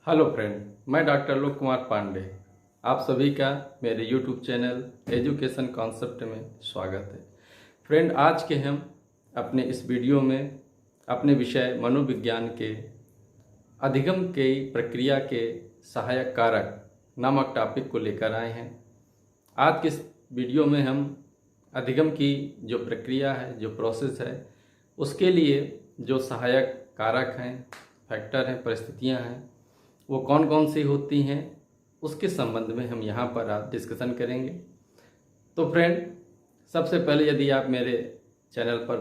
Hello friend, मैं doctor लोक कुमार पांडे। आप सभी का मेरे यूट्यूब चैनल एजुकेशन कॉन्सेप्ट में स्वागत है। फ्रेंड, आज के हम अपने इस वीडियो में अपने विषय मनोविज्ञान के अधिगम की प्रक्रिया के सहायक कारक नामक टॉपिक को लेकर आए हैं। आज के इस वीडियो में हम अधिगम की जो प्रक्रिया है, जो प्रोसेस है, उसके लिए जो सहायक कारक हैं, फैक्टर हैं, परिस्थितियां हैं, वो कौन कौन सी होती हैं, उसके संबंध में हम यहाँ पर आज डिस्कशन करेंगे। तो फ्रेंड, सबसे पहले यदि आप मेरे चैनल पर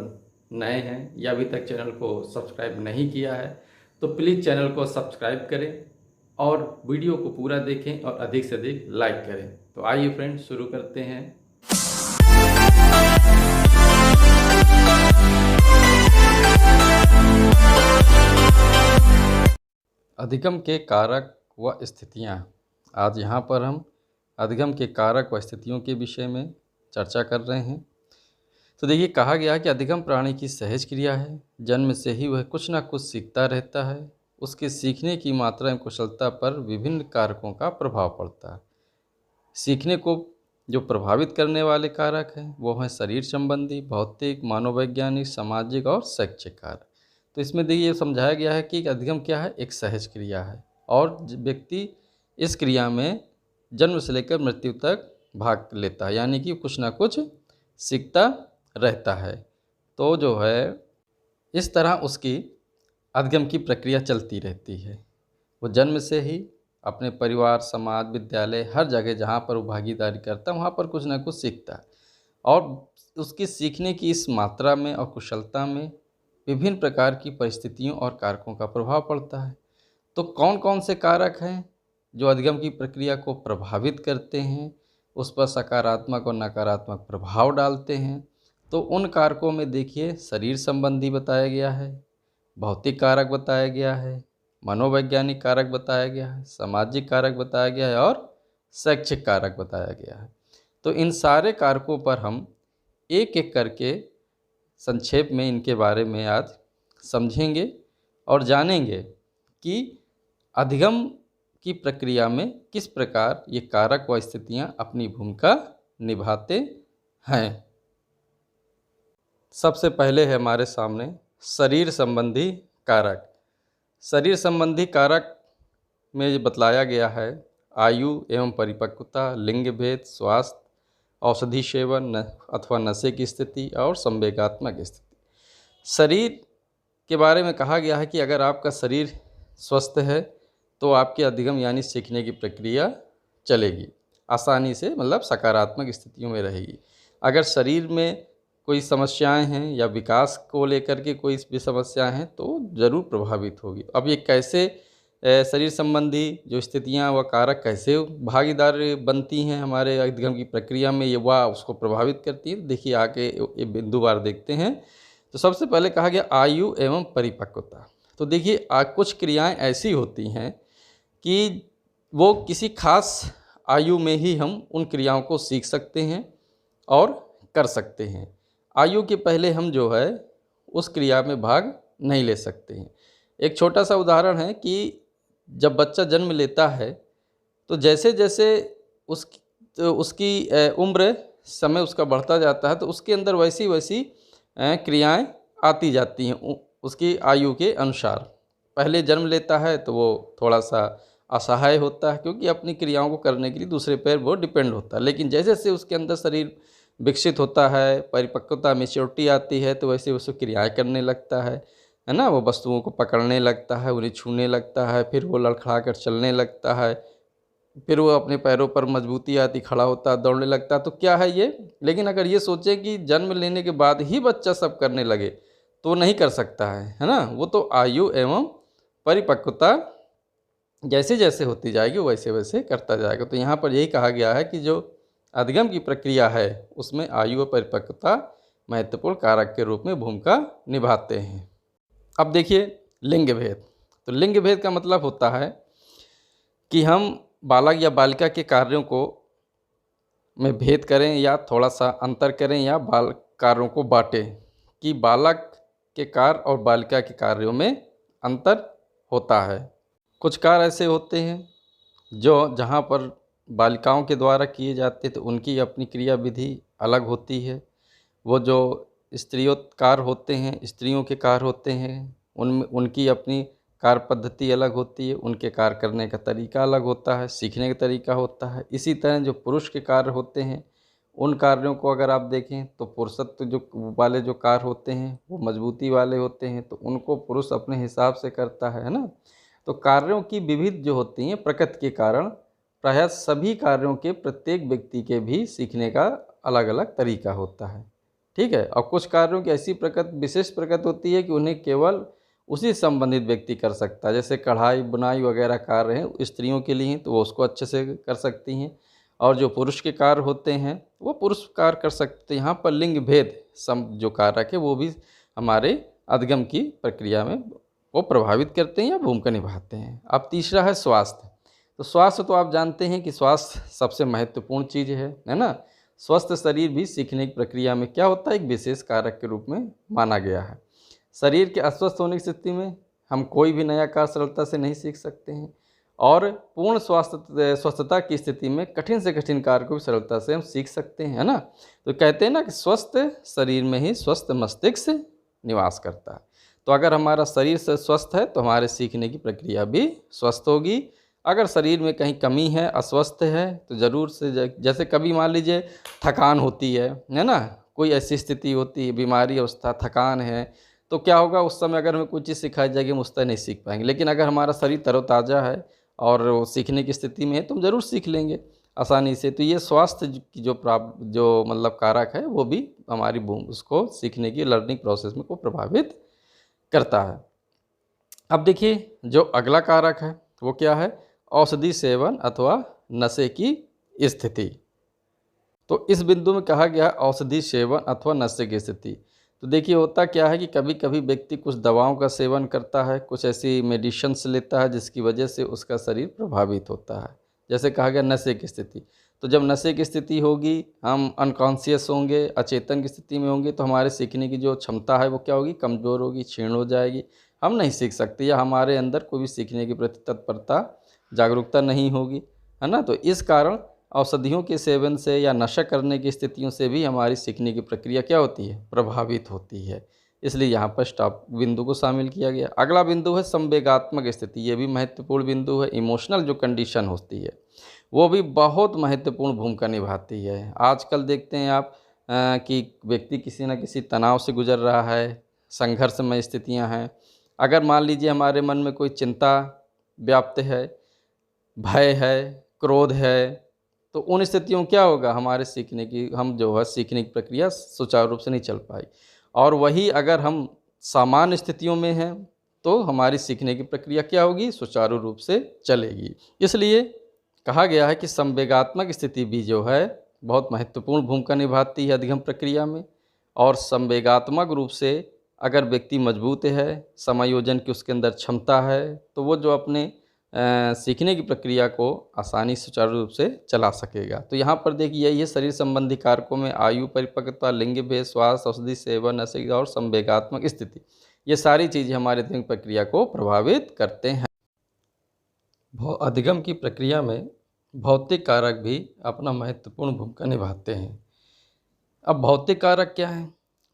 नए हैं या अभी तक चैनल को सब्सक्राइब नहीं किया है तो प्लीज़ चैनल को सब्सक्राइब करें और वीडियो को पूरा देखें और अधिक से अधिक लाइक करें। तो आइए फ्रेंड, शुरू करते हैं। अधिगम के कारक व स्थितियाँ। आज यहाँ पर हम अधिगम के कारक व स्थितियों के विषय में चर्चा कर रहे हैं। तो देखिए, कहा गया है कि अधिगम प्राणी की सहज क्रिया है। जन्म से ही वह कुछ ना कुछ सीखता रहता है। उसके सीखने की मात्रा एवं कुशलता पर विभिन्न कारकों का प्रभाव पड़ता है। सीखने को जो प्रभावित करने वाले कारक हैं वो हैं शरीर संबंधी, भौतिक, मनोवैज्ञानिक, सामाजिक और शैक्षिक कारक। तो इसमें देखिए ये समझाया गया है कि अधिगम क्या है, एक सहज क्रिया है और व्यक्ति इस क्रिया में जन्म से लेकर मृत्यु तक भाग लेता है, यानी कि कुछ ना कुछ सीखता रहता है। तो जो है इस तरह उसकी अधिगम की प्रक्रिया चलती रहती है। वो जन्म से ही अपने परिवार, समाज, विद्यालय, हर जगह जहाँ पर वो भागीदारी करता है वहाँ पर कुछ ना कुछ सीखता है और उसकी सीखने की इस मात्रा में और कुशलता में विभिन्न प्रकार की परिस्थितियों और कारकों का प्रभाव पड़ता है। तो कौन कौन से कारक हैं जो अधिगम की प्रक्रिया को प्रभावित करते हैं, उस पर सकारात्मक और नकारात्मक प्रभाव डालते हैं? तो उन कारकों में देखिए, शरीर संबंधी बताया गया है, भौतिक कारक बताया गया है, मनोवैज्ञानिक कारक बताया गया है, सामाजिक कारक बताया गया है और शैक्षिक कारक बताया गया है। तो इन सारे कारकों पर हम एक एक करके संक्षेप में इनके बारे में आज समझेंगे और जानेंगे कि अधिगम की प्रक्रिया में किस प्रकार ये कारक व स्थितियाँ अपनी भूमिका निभाते हैं। सबसे पहले है हमारे सामने शरीर संबंधी कारक। शरीर संबंधी कारक में ये बतलाया गया है आयु एवं परिपक्वता, लिंग भेद, स्वास्थ्य, औषधि सेवन अथवा नशे की स्थिति और संवेगात्मक स्थिति। शरीर के बारे में कहा गया है कि अगर आपका शरीर स्वस्थ है तो आपकी अधिगम यानी सीखने की प्रक्रिया चलेगी आसानी से, मतलब सकारात्मक स्थितियों में रहेगी। अगर शरीर में कोई समस्याएं हैं या विकास को लेकर के कोई भी समस्याएं हैं तो ज़रूर प्रभावित होगी। अब ये कैसे शरीर संबंधी जो स्थितियां व कारक कैसे भागीदार बनती हैं हमारे अधिगम की प्रक्रिया में, ये वह उसको प्रभावित करती है। देखिए आके ये बिंदुवार देखते हैं। तो सबसे पहले कहा गया आयु एवं परिपक्वता। तो देखिए कुछ क्रियाएं ऐसी होती हैं कि वो किसी खास आयु में ही हम उन क्रियाओं को सीख सकते हैं और कर सकते हैं। आयु के पहले हम जो है उस क्रिया में भाग नहीं ले सकते हैं। एक छोटा सा उदाहरण है कि जब बच्चा जन्म लेता है तो जैसे जैसे उसकी उम्र, समय उसका बढ़ता जाता है तो उसके अंदर वैसी वैसी क्रियाएं आती जाती हैं उसकी आयु के अनुसार। पहले जन्म लेता है तो वो थोड़ा सा असहाय होता है क्योंकि अपनी क्रियाओं को करने के लिए दूसरे पर वो डिपेंड होता है। लेकिन जैसे जैसे उसके अंदर शरीर विकसित होता है, परिपक्वता, मैच्योरिटी आती है तो वैसे वैसे क्रियाएं करने लगता है ना। वो वस्तुओं को पकड़ने लगता है, उन्हें छूने लगता है, फिर वो लड़खड़ा कर चलने लगता है, फिर वो अपने पैरों पर मजबूती आती, खड़ा होता है, दौड़ने लगता है। तो क्या है ये? लेकिन अगर ये सोचें कि जन्म लेने के बाद ही बच्चा सब करने लगे तो नहीं कर सकता है ना। वो तो आयु एवं परिपक्वता जैसे जैसे होती जाएगी वैसे वैसे करता जाएगा। तो यहाँ पर यही कहा गया है कि जो अधिगम की प्रक्रिया है उसमें आयु और परिपक्वता महत्वपूर्ण कारक के रूप में भूमिका निभाते हैं। अब देखिए लिंग भेद। तो लिंग भेद का मतलब होता है कि हम बालक या बालिका के कार्यों को में भेद करें या थोड़ा सा अंतर करें या कार्यों को बांटें कि बालक के कार्य और बालिका के कार्यों में अंतर होता है। कुछ कार्य ऐसे होते हैं जो जहाँ पर बालिकाओं के द्वारा किए जाते तो उनकी अपनी क्रिया विधि अलग होती है। वो जो स्त्रियों कार्य होते हैं, स्त्रियों के कार्य होते हैं, उनमें उनकी अपनी कार्य पद्धति अलग होती है, उनके कार्य करने का तरीका अलग होता है, सीखने का तरीका होता है। इसी तरह जो पुरुष के कार्य होते हैं, उन कार्यों को अगर आप देखें तो पुरुषत्व जो वाले जो कार्य होते हैं वो मजबूती वाले होते हैं, तो उनको पुरुष अपने हिसाब से करता है ना। तो कार्यों की विविध जो होती हैं प्रकृति के कारण, प्रायः सभी कार्यों के प्रत्येक व्यक्ति के भी सीखने का अलग अलग तरीका होता है। ठीक है। और कुछ कार्यों की ऐसी प्रकृति, विशेष प्रकृति होती है कि उन्हें केवल उसी संबंधित व्यक्ति कर सकता है। जैसे कढ़ाई बुनाई वगैरह कार्य हैं स्त्रियों के लिए तो वो उसको अच्छे से कर सकती हैं, और जो पुरुष के कार्य होते हैं वो पुरुष कार्य कर सकते हैं। यहाँ पर लिंग भेद जो कारक है वो भी हमारे अधिगम की प्रक्रिया में वो प्रभावित करते हैं या भूमिका निभाते हैं। अब तीसरा है स्वास्थ्य। तो स्वास्थ्य तो आप जानते हैं कि स्वास्थ्य सबसे महत्वपूर्ण चीज़ है ना। स्वस्थ शरीर भी सीखने की प्रक्रिया में क्या होता है, एक विशेष कारक के रूप में माना गया है। शरीर के अस्वस्थ होने की स्थिति में हम कोई भी नया कार्य सरलता से नहीं सीख सकते हैं, और पूर्ण स्वस्थता की स्थिति में कठिन से कठिन कार्य को भी सरलता से हम सीख सकते हैं, है ना। तो कहते हैं ना कि स्वस्थ शरीर में ही स्वस्थ मस्तिष्क निवास करता है। तो अगर हमारा शरीर से स्वस्थ है तो हमारे सीखने की प्रक्रिया भी स्वस्थ होगी। अगर शरीर में कहीं कमी है, अस्वस्थ है, तो ज़रूर से जैसे कभी मान लीजिए थकान होती है ना, कोई ऐसी स्थिति होती है, बीमारी अवस्था, थकान है, तो क्या होगा उस समय अगर हमें कोई चीज़ सिखाई जाएगी हम उस तरह नहीं सीख पाएंगे। लेकिन अगर हमारा शरीर तरोताज़ा है और वो सीखने की स्थिति में है तो हम ज़रूर सीख लेंगे आसानी से। तो ये स्वास्थ्य की जो मतलब कारक है वो भी हमारी उसको सीखने की लर्निंग प्रोसेस में को प्रभावित करता है। अब देखिए जो अगला कारक है वो क्या है, औषधि सेवन अथवा नशे की स्थिति। तो इस बिंदु में कहा गया औषधि सेवन अथवा नशे की स्थिति। तो देखिए होता क्या है कि कभी कभी व्यक्ति कुछ दवाओं का सेवन करता है, कुछ ऐसी मेडिसिन्स लेता है जिसकी वजह से उसका शरीर प्रभावित होता है। जैसे कहा गया नशे की स्थिति, तो जब नशे की स्थिति होगी, हम अनकॉन्शियस होंगे, अचेतन की स्थिति में होंगे, तो हमारे सीखने की जो क्षमता है वो क्या होगी, कमज़ोर होगी, क्षीण हो जाएगी, हम नहीं सीख सकते, या हमारे अंदर कोई भी सीखने की प्रति तत्परता, जागरूकता नहीं होगी, है ना। तो इस कारण औषधियों के सेवन से या नशा करने की स्थितियों से भी हमारी सीखने की प्रक्रिया क्या होती है, प्रभावित होती है। इसलिए यहाँ पर स्टॉप बिंदु को शामिल किया गया। अगला बिंदु है संवेगात्मक स्थिति। ये भी महत्वपूर्ण बिंदु है। इमोशनल जो कंडीशन होती है वो भी बहुत महत्वपूर्ण भूमिका निभाती है। आजकल देखते हैं आप कि व्यक्ति किसी न किसी तनाव से गुजर रहा है, संघर्षमय स्थितियाँ हैं। अगर मान लीजिए हमारे मन में कोई चिंता व्याप्त है, भय है, क्रोध है, तो उन स्थितियों में क्या होगा, हमारे सीखने की सीखने की प्रक्रिया सुचारू रूप से नहीं चल पाई। और वही अगर हम सामान्य स्थितियों में हैं तो हमारी सीखने की प्रक्रिया क्या होगी, सुचारू रूप से चलेगी। इसलिए कहा गया है कि संवेगात्मक स्थिति भी जो है बहुत महत्वपूर्ण भूमिका निभाती है अधिगम प्रक्रिया में। और संवेगात्मक रूप से अगर व्यक्ति मजबूत है, समायोजन की उसके अंदर क्षमता है, तो वो जो अपने सीखने की प्रक्रिया को आसानी से सुचारू रूप से चला सकेगा। तो यहाँ पर देखिए यही है, शरीर संबंधी कारकों में आयु, परिपक्वता, लिंग भेद, स्वास्थ्य, औषधि सेवन, नशे और संवेगात्मक स्थिति, ये सारी चीज़ें हमारे अधिगम प्रक्रिया को प्रभावित करते हैं। अधिगम की प्रक्रिया में भौतिक कारक भी अपना महत्वपूर्ण भूमिका निभाते हैं। अब भौतिक कारक क्या है,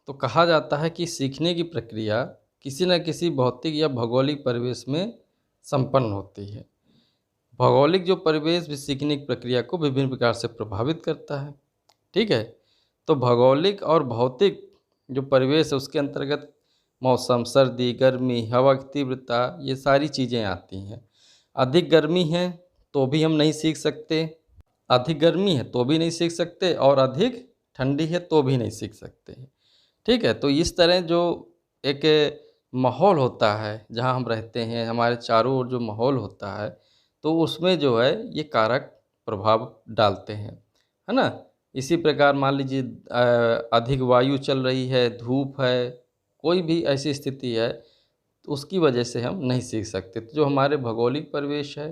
तो कहा जाता है कि सीखने की प्रक्रिया किसी न किसी भौतिक या भौगोलिक परिवेश में संपन्न होती है। भौगोलिक जो परिवेश भी सीखने की प्रक्रिया को विभिन्न प्रकार से प्रभावित करता है। ठीक है। तो भौगोलिक और भौतिक जो परिवेश है उसके अंतर्गत मौसम, सर्दी, गर्मी, हवा की तीव्रता, ये सारी चीज़ें आती हैं। अधिक गर्मी है तो भी हम नहीं सीख सकते, अधिक गर्मी है तो भी नहीं सीख सकते, और अधिक ठंडी है तो भी नहीं सीख सकते। ठीक है। तो इस तरह जो एक माहौल होता है जहाँ हम रहते हैं, हमारे चारों ओर जो माहौल होता है, तो उसमें जो है ये कारक प्रभाव डालते हैं, है ना। इसी प्रकार मान लीजिए अधिक वायु चल रही है, धूप है, कोई भी ऐसी स्थिति है, तो उसकी वजह से हम नहीं सीख सकते। तो जो हमारे भौगोलिक परिवेश है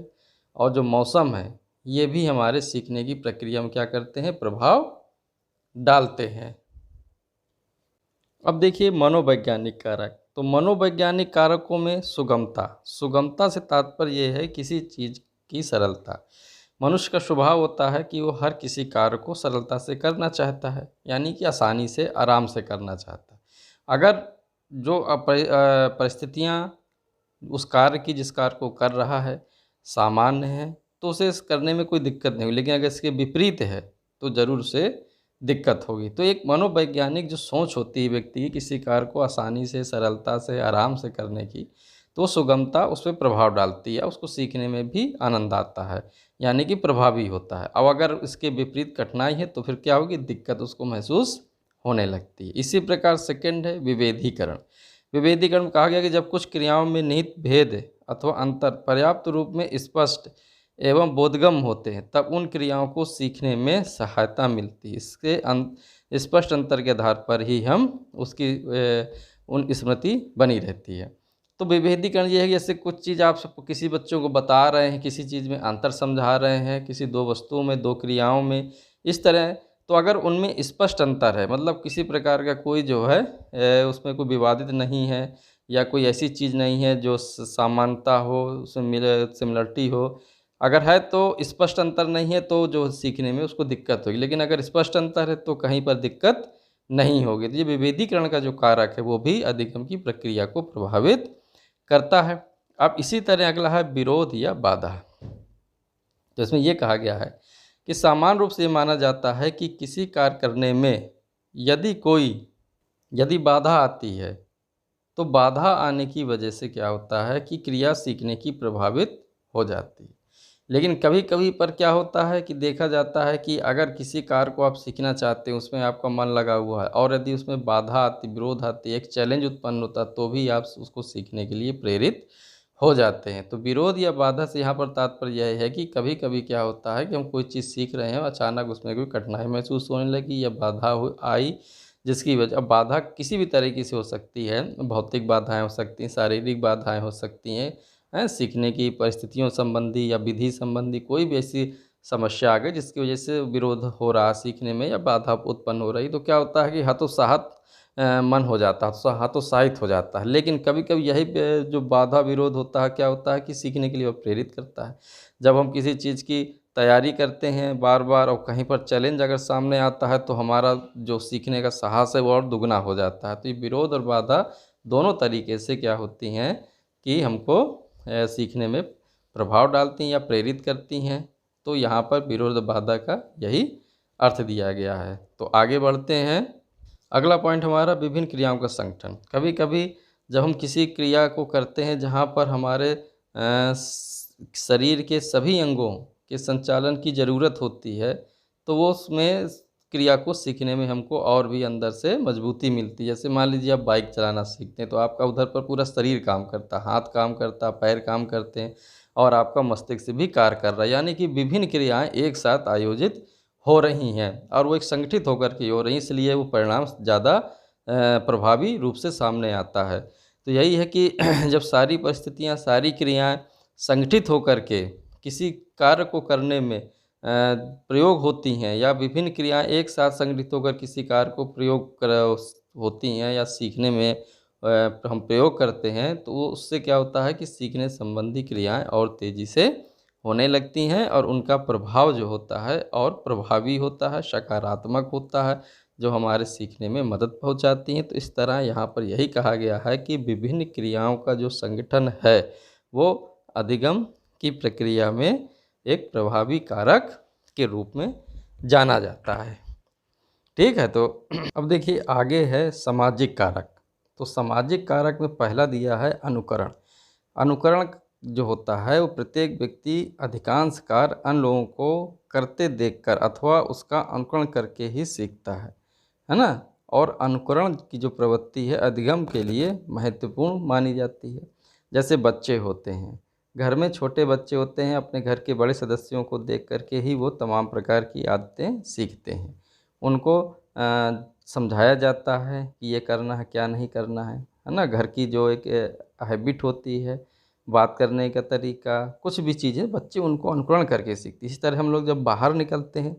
और जो मौसम है, ये भी हमारे सीखने की प्रक्रिया में क्या करते हैं, प्रभाव डालते हैं। अब देखिए मनोवैज्ञानिक कारक। तो मनोवैज्ञानिक कारकों में सुगमता से तात्पर्य ये है किसी चीज़ की सरलता। मनुष्य का स्वभाव होता है कि वो हर किसी कार्य को सरलता से करना चाहता है, यानी कि आसानी से, आराम से करना चाहता है। अगर जो परिस्थितियाँ उस कार्य की, जिस कार्य को कर रहा है, सामान्य है, तो उसे इस करने में कोई दिक्कत नहीं होगी, लेकिन अगर इसके विपरीत है तो ज़रूर उसे दिक्कत होगी। तो एक मनोवैज्ञानिक जो सोच होती है व्यक्ति की किसी कार्य को आसानी से, सरलता से, आराम से करने की, तो सुगमता उस पे प्रभाव डालती है, उसको सीखने में भी आनंद आता है, यानी कि प्रभावी होता है। अब अगर इसके विपरीत कठिनाई है तो फिर क्या होगी, दिक्कत उसको महसूस होने लगती है। इसी प्रकार सेकंड है विभेदीकरण। विभेदीकरण में कहा गया कि जब कुछ क्रियाओं में निहित भेद अथवा अंतर पर्याप्त रूप में स्पष्ट एवं बोधगम होते हैं, तब उन क्रियाओं को सीखने में सहायता मिलती है। इसके स्पष्ट अंतर के आधार पर ही हम उसकी उन स्मृति बनी रहती है। तो विभेदीकरण ये है कि जैसे कुछ चीज़ आप सबको किसी बच्चों को बता रहे हैं, किसी चीज़ में अंतर समझा रहे हैं, किसी दो वस्तुओं में, दो क्रियाओं में, इस तरह। तो अगर उनमें स्पष्ट अंतर है, मतलब किसी प्रकार का कोई जो है उसमें कोई विवादित नहीं है, या कोई ऐसी चीज़ नहीं है जो समानता हो, उसमें सिमिलरिटी हो, अगर है तो स्पष्ट अंतर नहीं है तो जो सीखने में उसको दिक्कत होगी। लेकिन अगर स्पष्ट अंतर है तो कहीं पर दिक्कत नहीं होगी। तो ये विभेदीकरण का जो कारक है वो भी अधिगम की प्रक्रिया को प्रभावित करता है। अब इसी तरह अगला है विरोध या बाधा। तो इसमें यह कहा गया है कि सामान्य रूप से ये माना जाता है कि किसी कार्य करने में यदि बाधा आती है, तो बाधा आने की वजह से क्या होता है कि क्रिया सीखने की प्रभावित हो जाती है। लेकिन कभी कभी पर क्या होता है कि देखा जाता है कि अगर किसी कार्य को आप सीखना चाहते हैं, उसमें आपका मन लगा हुआ है, और यदि उसमें बाधा आती, विरोध आती, एक चैलेंज उत्पन्न होता, तो भी आप उसको सीखने के लिए प्रेरित हो जाते हैं। तो विरोध या बाधा से यहाँ पर तात्पर्य यह है कि कभी कभी क्या होता है कि हम कोई चीज़ सीख रहे हैं, अचानक उसमें कोई कठिनाई महसूस होने लगी या बाधा आई, जिसकी वजह, अब बाधा किसी भी तरीके से हो सकती है, भौतिक बाधाएं हो सकती हैं, शारीरिक बाधाएं हो सकती हैं, सीखने की परिस्थितियों संबंधी या विधि संबंधी कोई भी ऐसी समस्या आ गई जिसकी वजह से विरोध हो रहा सीखने में या बाधा उत्पन्न हो रही, तो क्या होता है कि हतोत्साहित मन हो जाता है, हतोत्साहित हो जाता है। लेकिन कभी कभी यही जो बाधा विरोध होता है, क्या होता है कि सीखने के लिए वो प्रेरित करता है। जब हम किसी चीज़ की तैयारी करते हैं बार बार, और कहीं पर चैलेंज अगर सामने आता है, तो हमारा जो सीखने का साहस है वो और दुगना हो जाता है। तो ये विरोध और बाधा दोनों तरीके से क्या होती हैं कि हमको सीखने में प्रभाव डालती हैं या प्रेरित करती हैं। तो यहाँ पर विरोध बाधा का यही अर्थ दिया गया है। तो आगे बढ़ते हैं। अगला पॉइंट हमारा विभिन्न क्रियाओं का संगठन। कभी कभी जब हम किसी क्रिया को करते हैं जहाँ पर हमारे शरीर के सभी अंगों के संचालन की ज़रूरत होती है, तो वो उसमें क्रिया को सीखने में हमको और भी अंदर से मजबूती मिलती है। जैसे मान लीजिए आप बाइक चलाना सीखते हैं, तो आपका उधर पर पूरा शरीर काम करता है, हाथ काम करता है, पैर काम करते हैं, और आपका मस्तिष्क भी कार्य कर रहा है, यानी कि विभिन्न क्रियाएं एक साथ आयोजित हो रही हैं और वो एक संगठित होकर के हो रही हैं, इसलिए वो परिणाम ज़्यादा प्रभावी रूप से सामने आता है। तो यही है कि जब सारी परिस्थितियाँ, सारी क्रियाएं संगठित होकर के किसी कार्य को करने में प्रयोग होती हैं, या विभिन्न क्रियाएं एक साथ संगठित होकर किसी कार्य को होती हैं या सीखने में हम प्रयोग करते हैं, तो वो उससे क्या होता है कि सीखने संबंधी क्रियाएं और तेज़ी से होने लगती हैं, और उनका प्रभाव जो होता है और प्रभावी होता है, सकारात्मक होता है, जो हमारे सीखने में मदद पहुंचाती हैं। तो इस तरह यहाँ पर यही कहा गया है कि विभिन्न क्रियाओं का जो संगठन है वो अधिगम की प्रक्रिया में एक प्रभावी कारक के रूप में जाना जाता है। ठीक है, तो अब देखिए आगे है सामाजिक कारक। तो सामाजिक कारक में पहला दिया है अनुकरण। अनुकरण जो होता है वो प्रत्येक व्यक्ति अधिकांश कार्य अन्य लोगों को करते देखकर अथवा उसका अनुकरण करके ही सीखता है ना। और अनुकरण की जो प्रवृत्ति है अधिगम के लिए महत्वपूर्ण मानी जाती है। जैसे बच्चे होते हैं, घर में छोटे बच्चे होते हैं, अपने घर के बड़े सदस्यों को देख करके ही वो तमाम प्रकार की आदतें सीखते हैं। उनको समझाया जाता है कि ये करना है, क्या नहीं करना है ना। घर की जो एक हैबिट होती है, बात करने का तरीका, कुछ भी चीज़ें बच्चे उनको अनुकरण करके सीखते हैं। इसी तरह हम लोग जब बाहर निकलते हैं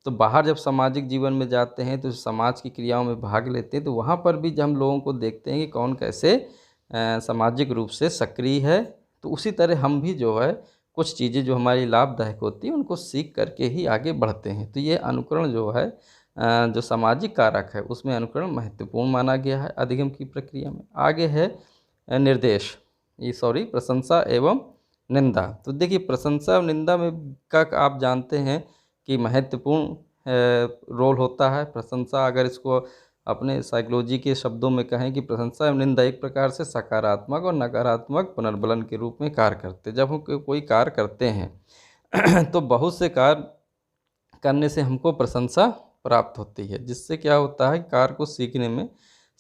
तो बाहर जब सामाजिक जीवन में जाते हैं तो समाज की क्रियाओं में भाग लेते हैं, तो वहाँ पर भी जब हम लोगों को देखते हैं कि कौन कैसे सामाजिक रूप से सक्रिय है, तो उसी तरह हम भी जो है कुछ चीज़ें जो हमारी लाभदायक होती हैं उनको सीख करके ही आगे बढ़ते हैं। तो ये अनुकरण जो है जो सामाजिक कारक है उसमें अनुकरण महत्वपूर्ण माना गया है अधिगम की प्रक्रिया में। आगे है निर्देश, प्रशंसा एवं निंदा। तो देखिए प्रशंसा और निंदा में का आप जानते हैं कि महत्वपूर्ण रोल होता है। प्रशंसा, अगर इसको अपने साइकोलॉजी के शब्दों में कहें कि प्रशंसा एवं निंदा एक प्रकार से सकारात्मक और नकारात्मक पुनर्बलन के रूप में कार्य करते हैं। जब हम कोई कार्य करते हैं तो बहुत से कार्य करने से हमको प्रशंसा प्राप्त होती है, जिससे क्या होता है कार्य को सीखने में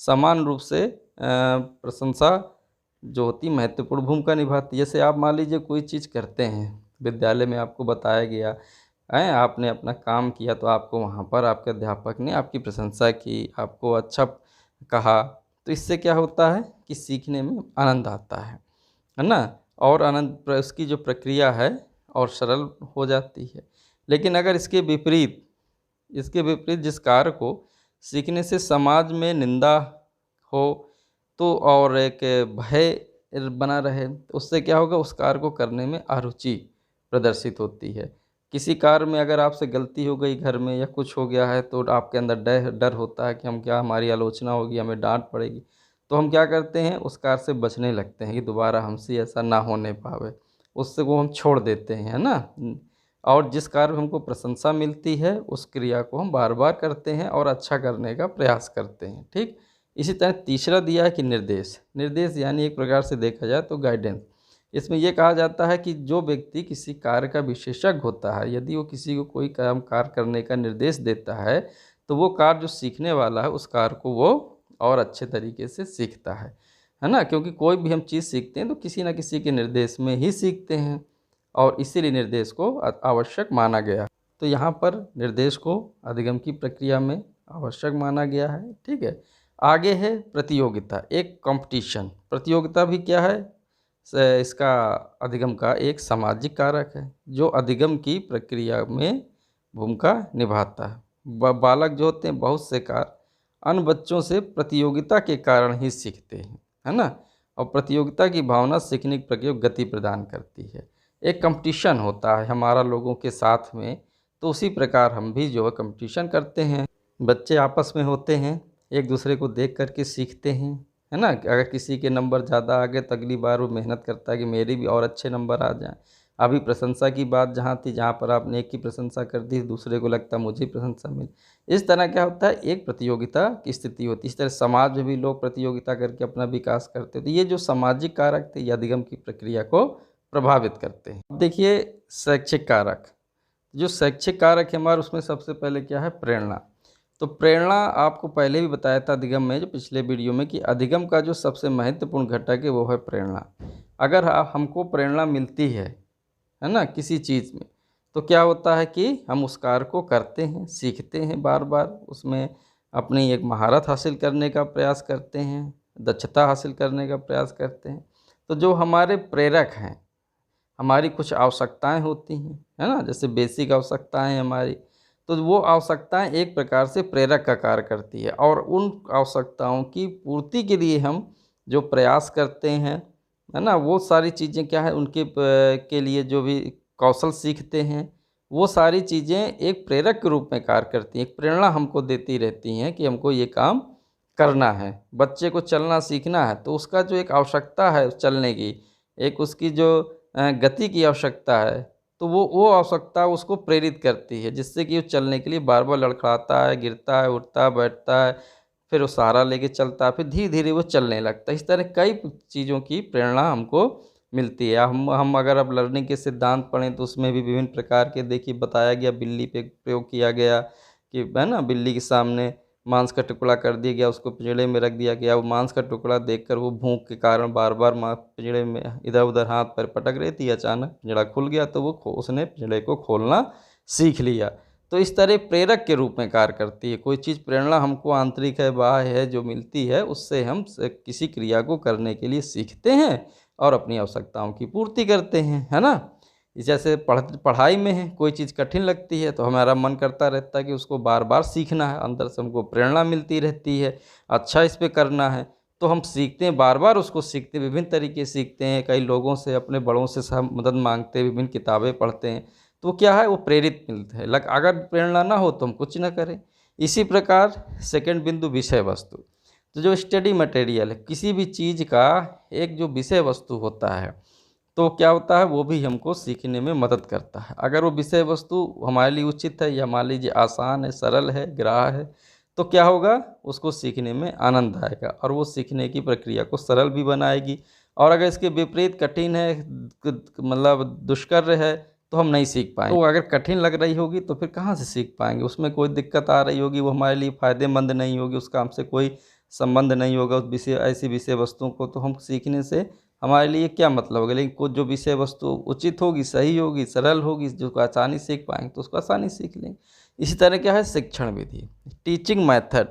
समान रूप से प्रशंसा जो होती महत्वपूर्ण भूमिका निभाती है। जैसे आप मान लीजिए कोई चीज़ करते हैं, विद्यालय में आपको बताया गया है, आपने अपना काम किया तो आपको वहाँ पर आपके अध्यापक ने आपकी प्रशंसा की, आपको अच्छा कहा, तो इससे क्या होता है कि सीखने में आनंद आता है ना, और आनंद उसकी जो प्रक्रिया है और सरल हो जाती है। लेकिन अगर इसके विपरीत जिस कार्य को सीखने से समाज में निंदा हो तो और एक भय बना रहे, तो उससे क्या होगा, उस कार्य को करने में अरुचि प्रदर्शित होती है। किसी कार्य में अगर आपसे गलती हो गई घर में या कुछ हो गया है तो आपके अंदर डर होता है कि हमारी आलोचना होगी, हमें डांट पड़ेगी, तो हम क्या करते हैं उस कार्य से बचने लगते हैं कि दोबारा हमसे ऐसा ना होने पावे, उससे वो हम छोड़ देते हैं, है ना। और जिस कार्य में हमको प्रशंसा मिलती है उस क्रिया को हम बार बार करते हैं और अच्छा करने का प्रयास करते हैं। ठीक इसी तरह तीसरा दिया है कि निर्देश यानी एक प्रकार से देखा जाए तो गाइडेंस। इसमें यह कहा जाता है कि जो व्यक्ति किसी कार्य का विशेषज्ञ होता है, यदि वो किसी को कोई काम कार्य करने का निर्देश देता है तो वो कार्य जो सीखने वाला है उस कार्य को वो और अच्छे तरीके से सीखता है ना। क्योंकि कोई भी हम चीज़ सीखते हैं तो किसी न किसी के निर्देश में ही सीखते हैं और इसीलिए निर्देश को आवश्यक माना गया। तो यहाँ पर निर्देश को अधिगम की प्रक्रिया में आवश्यक माना गया है। ठीक है, आगे है प्रतियोगिता, एक कंपटीशन। प्रतियोगिता भी क्या है, इसका अधिगम का एक सामाजिक कारक है जो अधिगम की प्रक्रिया में भूमिका निभाता है। बालक जो होते हैं बहुत से कार्य अन्य बच्चों से प्रतियोगिता के कारण ही सीखते हैं, है ना। और प्रतियोगिता की भावना सीखने की प्रक्रिया को गति प्रदान करती है। एक कंपटीशन होता है हमारा लोगों के साथ में, तो उसी प्रकार हम भी जो है कंपटीशन करते हैं। बच्चे आपस में होते हैं, एक दूसरे को देख करके सीखते हैं, है ना। अगर किसी के नंबर ज़्यादा आ गए तो अगली बार वो मेहनत करता है कि मेरे भी और अच्छे नंबर आ जाएं। अभी प्रशंसा की बात जहाँ थी, जहाँ पर आपने एक की प्रशंसा कर दी, दूसरे को लगता मुझे प्रशंसा मिली। इस तरह क्या होता है, एक प्रतियोगिता की स्थिति होती है। इस तरह समाज में भी लोग प्रतियोगिता करके अपना विकास करते हैं। तो ये जो सामाजिक कारक थे ये अधिगम की प्रक्रिया को प्रभावित करते हैं। देखिए शैक्षिक कारक, जो शैक्षिक कारक है हमारे, उसमें सबसे पहले क्या है, प्रेरणा। तो प्रेरणा आपको पहले भी बताया था अधिगम में, जो पिछले वीडियो में, कि अधिगम का जो सबसे महत्वपूर्ण घटक है वो है प्रेरणा। अगर हमको प्रेरणा मिलती है ना किसी चीज़ में, तो क्या होता है कि हम उस कार्य को करते हैं, सीखते हैं, बार बार उसमें अपनी एक महारत हासिल करने का प्रयास करते हैं, दक्षता हासिल करने का प्रयास करते हैं। तो जो हमारे प्रेरक हैं, हमारी कुछ आवश्यकताएं होती हैं, है ना, जैसे बेसिक आवश्यकताएं हमारी, तो वो आवश्यकताएं एक प्रकार से प्रेरक का कार्य करती है। और उन आवश्यकताओं की पूर्ति के लिए हम जो प्रयास करते हैं, है ना, वो सारी चीज़ें क्या है, उनके के लिए जो भी कौशल सीखते हैं, वो सारी चीज़ें एक प्रेरक के रूप में कार्य करती हैं, एक प्रेरणा हमको देती रहती हैं कि हमको ये काम करना है। बच्चे को चलना सीखना है तो उसका जो एक आवश्यकता है चलने की, एक उसकी जो गति की आवश्यकता है, तो वो आवश्यकता उसको प्रेरित करती है, जिससे कि वो चलने के लिए बार बार लड़खड़ाता है, गिरता है, उठता है, बैठता है, फिर वो सहारा लेके चलता है, फिर धीरे धीरे वो चलने लगता है। इस तरह कई चीज़ों की प्रेरणा हमको मिलती है। हम अगर अब लर्निंग के सिद्धांत पढ़ें तो उसमें भी विभिन्न प्रकार के, देखिए बताया गया, बिल्ली पे प्रयोग किया गया कि है ना, बिल्ली के सामने मांस का टुकड़ा कर दिया गया, उसको पिंजड़े में रख दिया गया। वो मांस का टुकड़ा देखकर वो भूख के कारण बार बार पिंजड़े में इधर उधर हाथ पैर पटक रही थी। अचानक पिंजड़ा खुल गया तो उसने पिंजड़े को खोलना सीख लिया। तो इस तरह प्रेरक के रूप में कार्य करती है। कोई चीज़ प्रेरणा हमको आंतरिक है, बाह्य है, जो मिलती है, उससे हम किसी क्रिया को करने के लिए सीखते हैं और अपनी आवश्यकताओं की पूर्ति करते हैं, है ना। जैसे पढ़ाई में है, कोई चीज़ कठिन लगती है तो हमारा मन करता रहता है कि उसको बार बार सीखना है, अंदर से हमको प्रेरणा मिलती रहती है, अच्छा इस पे करना है, तो हम सीखते हैं, बार बार उसको सीखते हैं, विभिन्न तरीके सीखते हैं, कई लोगों से, अपने बड़ों से हम मदद मांगते हैं, विभिन्न किताबें पढ़ते हैं, तो क्या है वो प्रेरित मिलते हैं। अगर प्रेरणा ना हो तो हम कुछ ना करें। इसी प्रकार सेकंड बिंदु विषय वस्तु। तो जो स्टडी मटेरियल है, किसी भी चीज़ का एक जो विषय वस्तु होता है तो क्या होता है वो भी हमको सीखने में मदद करता है। अगर वो विषय वस्तु हमारे लिए उचित है या मान लीजिए आसान है, सरल है, ग्राह्य है, तो क्या होगा, उसको सीखने में आनंद आएगा और वो सीखने की प्रक्रिया को सरल भी बनाएगी। और अगर इसके विपरीत कठिन है, मतलब दुष्कर है, तो हम नहीं सीख पाएंगे। तो अगर कठिन लग रही होगी तो फिर कहाँ से सीख पाएंगे, उसमें कोई दिक्कत आ रही होगी, वो हमारे लिए फ़ायदेमंद नहीं होगी, उसका हमसे कोई संबंध नहीं होगा उस विषय, ऐसी विषय वस्तुओं को, तो हम सीखने से हमारे लिए क्या मतलब होगा। लेकिन कुछ जो विषय वस्तु उचित होगी, सही होगी, सरल होगी, जो आसानी सीख पाएंगे तो उसको आसानी सीख लेंगे। इसी तरह क्या है शिक्षण विधि, टीचिंग मेथड,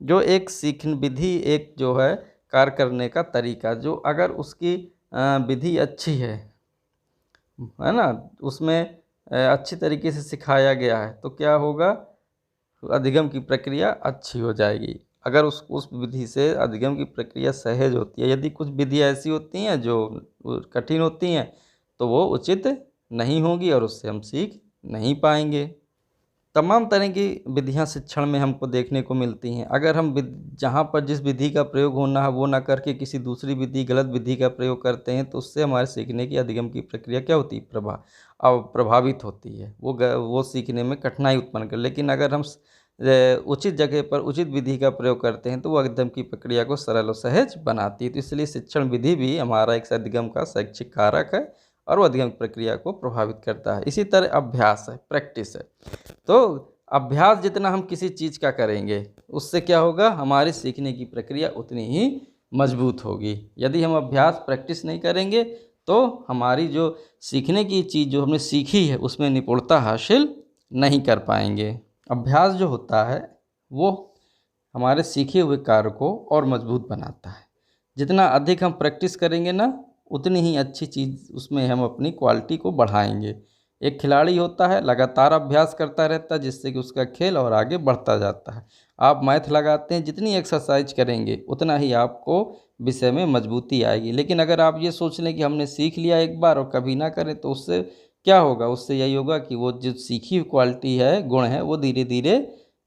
जो एक सीख विधि, एक जो है कार्य करने का तरीका, जो अगर उसकी विधि अच्छी है ना, उसमें अच्छी तरीके से सिखाया गया है तो क्या होगा, अधिगम की प्रक्रिया अच्छी हो जाएगी। अगर उस विधि से अधिगम की प्रक्रिया सहज होती है, यदि कुछ विधियाँ ऐसी होती हैं जो कठिन होती हैं तो वो उचित नहीं होगी और उससे हम सीख नहीं पाएंगे। तमाम तरह की विधियाँ शिक्षण में हमको देखने को मिलती हैं। अगर हम जहाँ पर जिस विधि का प्रयोग होना है वो ना करके किसी दूसरी विधि, गलत विधि का प्रयोग करते हैं तो उससे हमारे सीखने की, अधिगम की प्रक्रिया क्या होती है, प्रभावित होती है, वो सीखने में कठिनाई उत्पन्न कर। लेकिन अगर हम उचित जगह पर उचित विधि का प्रयोग करते हैं तो वो अधिगम की प्रक्रिया को सरल और सहज बनाती है। तो इसलिए शिक्षण विधि भी हमारा एक अधिगम का शैक्षिक कारक है और वो अधिगम प्रक्रिया को प्रभावित करता है। इसी तरह अभ्यास है, प्रैक्टिस है। तो अभ्यास जितना हम किसी चीज़ का करेंगे उससे क्या होगा, हमारी सीखने की प्रक्रिया उतनी ही मजबूत होगी। यदि हम अभ्यास, प्रैक्टिस नहीं करेंगे तो हमारी जो सीखने की चीज़ जो हमने सीखी है उसमें निपुणता हासिल नहीं कर पाएंगे। अभ्यास जो होता है वो हमारे सीखे हुए कार्य को और मजबूत बनाता है। जितना अधिक हम प्रैक्टिस करेंगे ना, उतनी ही अच्छी चीज़ उसमें हम अपनी क्वालिटी को बढ़ाएंगे। एक खिलाड़ी होता है, लगातार अभ्यास करता रहता है जिससे कि उसका खेल और आगे बढ़ता जाता है। आप मैथ लगाते हैं, जितनी एक्सरसाइज करेंगे उतना ही आपको विषय में मजबूती आएगी। लेकिन अगर आप ये सोच लें कि हमने सीख लिया एक बार और कभी ना करें तो उससे क्या होगा, उससे यही होगा कि वो जो सीखी हुई क्वालिटी है, गुण है, वो धीरे धीरे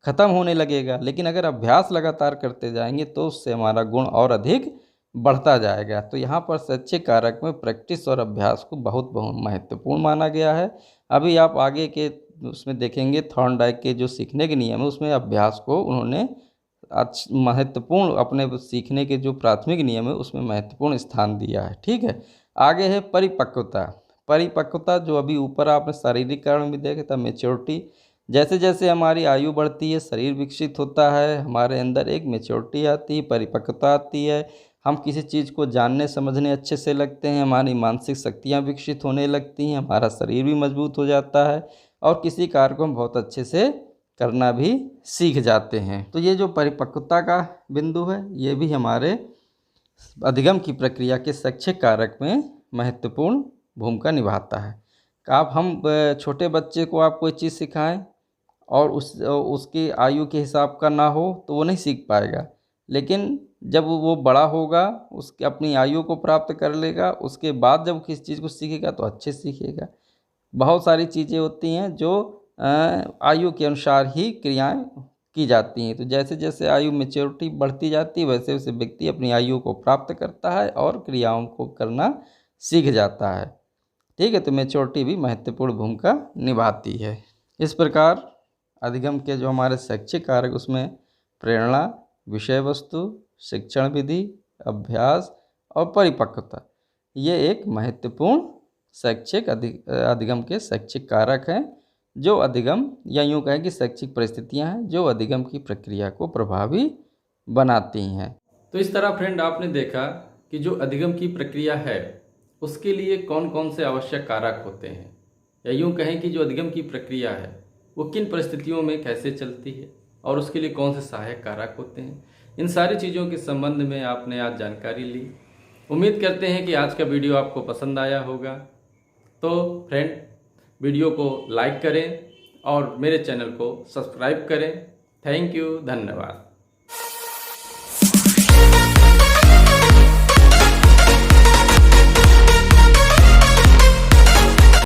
ख़त्म होने लगेगा। लेकिन अगर अभ्यास लगातार करते जाएंगे तो उससे हमारा गुण और अधिक बढ़ता जाएगा। तो यहाँ पर शैक्षिक कारक में प्रैक्टिस और अभ्यास को बहुत महत्वपूर्ण माना गया है। अभी आप आगे के उसमें देखेंगे थॉर्नडाइक के जो सीखने के नियम है उसमें अभ्यास को उन्होंने महत्वपूर्ण, अपने सीखने के जो प्राथमिक नियम है उसमें महत्वपूर्ण स्थान दिया है। ठीक है, आगे है परिपक्वता। परिपक्वता जो अभी ऊपर आपने शारीरिक कारण भी देखा था, मेच्योरिटी। जैसे जैसे हमारी आयु बढ़ती है, शरीर विकसित होता है, हमारे अंदर एक मेच्योरिटी आती है, परिपक्वता आती है, हम किसी चीज़ को जानने समझने अच्छे से लगते हैं, हमारी मानसिक शक्तियाँ विकसित होने लगती हैं, हमारा शरीर भी मजबूत हो जाता है और किसी कार्य को हम बहुत अच्छे से करना भी सीख जाते हैं। तो ये जो परिपक्वता का बिंदु है ये भी हमारे अधिगम की प्रक्रिया के शैक्षिक कारक में महत्वपूर्ण भूमिका निभाता है। आप हम छोटे बच्चे को आप कोई चीज़ सिखाएं और उसकी आयु के हिसाब का ना हो तो वो नहीं सीख पाएगा। लेकिन जब वो बड़ा होगा, उसकी अपनी आयु को प्राप्त कर लेगा, उसके बाद जब किसी चीज़ को सीखेगा तो अच्छे सीखेगा। बहुत सारी चीज़ें होती हैं जो आयु के अनुसार ही क्रियाएं की जाती हैं। तो जैसे जैसे आयु मेच्योरिटी बढ़ती जाती है वैसे वैसे व्यक्ति अपनी आयु को प्राप्त करता है और क्रियाओं को करना सीख जाता है। ठीक है, तो मेच्योरिटी भी महत्वपूर्ण भूमिका निभाती है। इस प्रकार अधिगम के जो हमारे शैक्षिक कारक उसमें प्रेरणा, विषय वस्तु, शिक्षण विधि, अभ्यास और परिपक्वता, ये एक महत्वपूर्ण शैक्षिक अधिगम के शैक्षिक कारक हैं जो अधिगम, या यूँ कहें कि शैक्षिक परिस्थितियां हैं जो अधिगम की प्रक्रिया को प्रभावी बनाती हैं। तो इस तरह फ्रेंड आपने देखा कि जो अधिगम की प्रक्रिया है उसके लिए कौन कौन से आवश्यक कारक होते हैं, या यूँ कहें कि जो अधिगम की प्रक्रिया है वो किन परिस्थितियों में कैसे चलती है और उसके लिए कौन से सहायक कारक होते हैं। इन सारी चीज़ों के संबंध में आपने आज जानकारी ली। उम्मीद करते हैं कि आज का वीडियो आपको पसंद आया होगा। तो फ्रेंड, वीडियो को लाइक करें और मेरे चैनल को सब्सक्राइब करें। थैंक यू, धन्यवाद।